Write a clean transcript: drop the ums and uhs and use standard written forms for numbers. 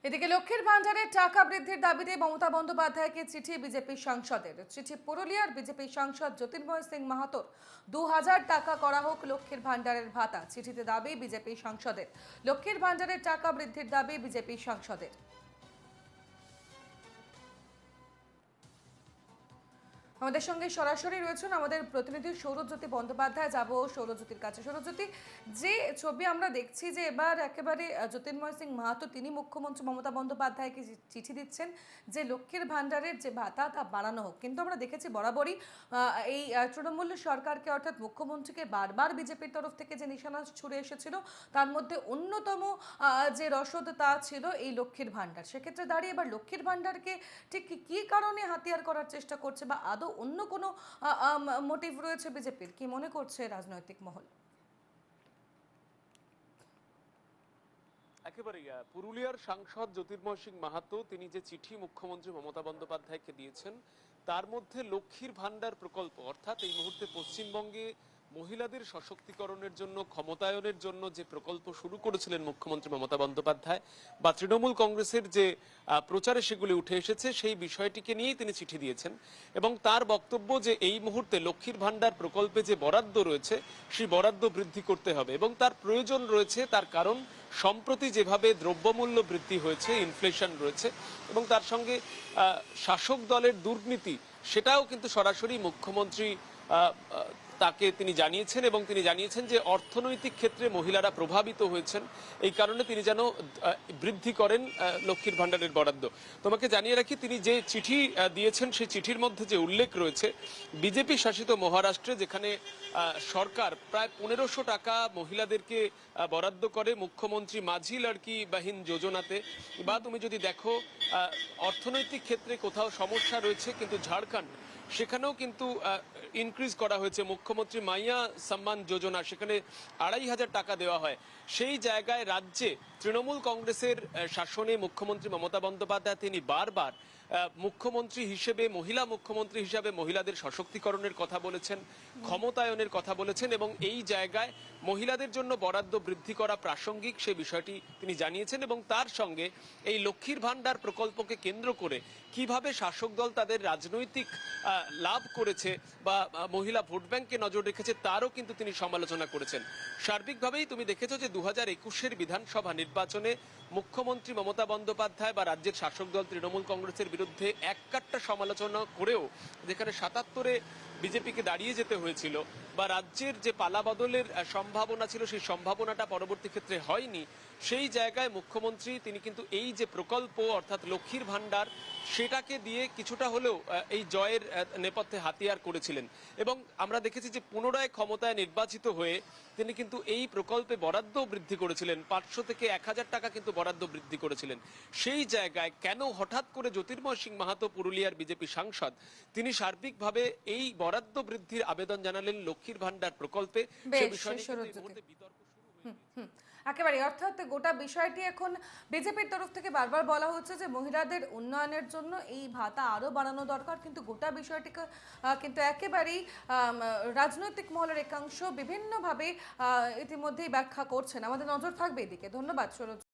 এদিকে লক্ষ্মীর ভান্ডারের টাকা বৃদ্ধির দাবিতে মমতা বন্দ্যোপাধ্যায়কে চিঠি বিজেপির সাংসদের। চিঠি পুরুলিয়ার বিজেপি সাংসদ জ্যোতির্ময় সিং মাহাতোর। 2000 টাকা করা হোক লক্ষ্মীর ভান্ডারের ভাতা। চিঠিতে দাবি বিজেপি সাংসদের। লক্ষ্মীর ভান্ডারের টাকা বৃদ্ধির দাবি বিজেপি সাংসদের। আমাদের সঙ্গে সরাসরি রয়েছেন আমাদের প্রতিনিধি সৌরজ্যোতি বন্দ্যোপাধ্যায়। যাব সৌরজ্যোতির কাছে। সৌরজ্যোতি, যে ছবি আমরা দেখছি যে এবার একেবারে জ্যোতির্ময় সিং মাহাতো তিনি মুখ্যমন্ত্রী মমতা বন্দ্যোপাধ্যায়কে চিঠি দিচ্ছেন যে লক্ষ্মীর ভান্ডারের যে ভাতা তা বাড়ানো হোক। কিন্তু আমরা দেখেছি বরাবরই এই তৃণমূল সরকারকে অর্থাৎ মুখ্যমন্ত্রীকে বারবার বিজেপির তরফ থেকে যে নিশানা ছুড়ে এসেছিল তার মধ্যে অন্যতম যে রসদ তা ছিল এই লক্ষ্মীর ভান্ডার। সেক্ষেত্রে দাঁড়িয়ে এবার লক্ষ্মীর ভান্ডারকে ঠিক কী কারণে হাতিয়ার করার চেষ্টা করছে, বা আদৌ অন্য কোনো মোটিভ রয়েছে বিজেপির, কি মনে করছে রাজনৈতিক মহল? একেবারেই পুরুলিয়ার সাংসদ জ্যোতির্ময় সিং মাহাতো তিনি যে চিঠি মুখ্যমন্ত্রী মমতা বন্দ্যোপাধ্যায়কে দিয়েছেন তার মধ্যে লক্ষ্মীর ভান্ডার প্রকল্প, অর্থাৎ এই মুহূর্তে পশ্চিমবঙ্গে মহিলাদের সশক্তিকরণের জন্য, ক্ষমতায়নের জন্য যে প্রকল্প শুরু করেছিলেন মুখ্যমন্ত্রী মমতা বন্দ্যোপাধ্যায় বা তৃণমূল কংগ্রেসের যে প্রচারে সেগুলি উঠে এসেছে সেই বিষয়টিকে নিয়েই তিনি চিঠি দিয়েছেন। এবং তার বক্তব্য যে এই মুহূর্তে লক্ষ্মীর ভান্ডার প্রকল্পে যে বরাদ্দ রয়েছে সেই বরাদ্দ বৃদ্ধি করতে হবে এবং তার প্রয়োজন রয়েছে। তার কারণ সম্প্রতি যেভাবে দ্রব্যমূল্য বৃদ্ধি হয়েছে, ইনফ্লেশন রয়েছে এবং তার সঙ্গে শাসক দলের দুর্নীতি, সেটাও কিন্তু সরাসরি মুখ্যমন্ত্রী তাকে তিনি জানিয়েছেন এবং তিনি জানিয়েছেন যে অর্থনৈতিক ক্ষেত্রে মহিলারা প্রভাবিত হয়েছেন, এই কারণে তিনি যেন বৃদ্ধি করেন লক্ষ্মীর ভান্ডারের বরাদ্দ। তোমাকে জানিয়ে রাখি, তিনি যে চিঠি দিয়েছেন সেই চিঠির মধ্যে যে উল্লেখ রয়েছে, বিজেপি শাসিত মহারাষ্ট্রে যেখানে সরকার প্রায় 1500 টাকা মহিলাদেরকে বরাদ্দ করে মুখ্যমন্ত্রী মাঝি লড়কি বাহিন যোজনাতে, বা তুমি যদি দেখো অর্থনৈতিক ক্ষেত্রে কোথাও সমস্যা রয়েছে কিন্তু ঝাড়খণ্ড সেখানেও কিন্তু ইনক্রিজ করা হয়েছে মুখ্যমন্ত্রী মাইয়া সম্মান যোজনা, সেখানে 2500 টাকা দেওয়া হয়। সেই জায়গায় রাজ্যে তৃণমূল কংগ্রেসের শাসনে মুখ্যমন্ত্রী মমতা বন্দ্যোপাধ্যায় তিনি বারবার মুখ্যমন্ত্রী হিসেবে, মহিলা মুখ্যমন্ত্রী হিসেবে মহিলাদের সশক্তিকরণের কথা বলেছেন, ক্ষমতায়নের কথা বলেছেন এবং এই জায়গায় মহিলাদের জন্য বরাদ্দ বৃদ্ধি করা প্রাসঙ্গিক সে বিষয়টি তিনি জানিয়েছেন। এবং তার সঙ্গে এই লক্ষ্মীর ভান্ডার প্রকল্পকে কেন্দ্র করে কিভাবে শাসক দল তাদের রাজনৈতিক লাভ করেছে বা মহিলা ভোট ব্যাংকে নজর রেখেছে তারও কিন্তু তিনি সমালোচনা করেছেন। সার্বিকভাবেই তুমি দেখেছো যে 2021-এর বিধানসভা নির্বাচনে মুখ্যমন্ত্রী মমতা বন্দ্যোপাধ্যায় বা রাজ্যের শাসক দল তৃণমূল কংগ্রেসের বিরুদ্ধে এককাট্টা সমালোচনা করেও যেখানে 77-এ বিজেপিকে দাঁড়িয়ে যেতে হয়েছিল বা রাজ্যের যে পালাবদলের সম্ভাবনা ছিল সেই সম্ভাবনাটা পরবর্তী ক্ষেত্রে হয়নি, সেই জায়গায় মুখ্যমন্ত্রী তিনি কিন্তু এই যে প্রকল্প অর্থাৎ লক্ষ্মীর ভান্ডার সেটাকে দিয়ে কিছুটা হলেও এই জয়ের নেপথ্যে হাতিয়ার করেছিলেন। এবং আমরা দেখেছি যে পুনরায় ক্ষমতায় নির্বাচিত হয়ে তিনি কিন্তু এই প্রকল্পে বরাদ্দ বৃদ্ধি করেছিলেন, 500 থেকে 1000 টাকা কিন্তু বরাদ্দ বৃদ্ধি করেছিলেন। সেই জায়গায় কেন হঠাৎ করে জ্যোতির্ময় সিং মাহাতো পুরুলিয়ার বিজেপি সাংসদ তিনি সার্বিকভাবে এই বরাদ্দ বৃদ্ধির আবেদন জানালেন লক্ষ্মীর ভান্ডার প্রকল্পে, সে বিষয়ে বিতর্ক একেবারে, অর্থাৎ গোটা বিষয়টি এখন বিজেপির তরফ থেকে বারবার বলা হচ্ছে যে মহিলাদের উন্নয়নের জন্য এই ভাতা আরো বাড়ানো দরকার, কিন্তু গোটা বিষয়টিকে কিন্তু একেবারেই রাজনৈতিক মহলের একাংশ বিভিন্নভাবে ইতিমধ্যেই ব্যাখ্যা করছেন। আমাদের নজর থাকবে এদিকে। ধন্যবাদ সৌরভ।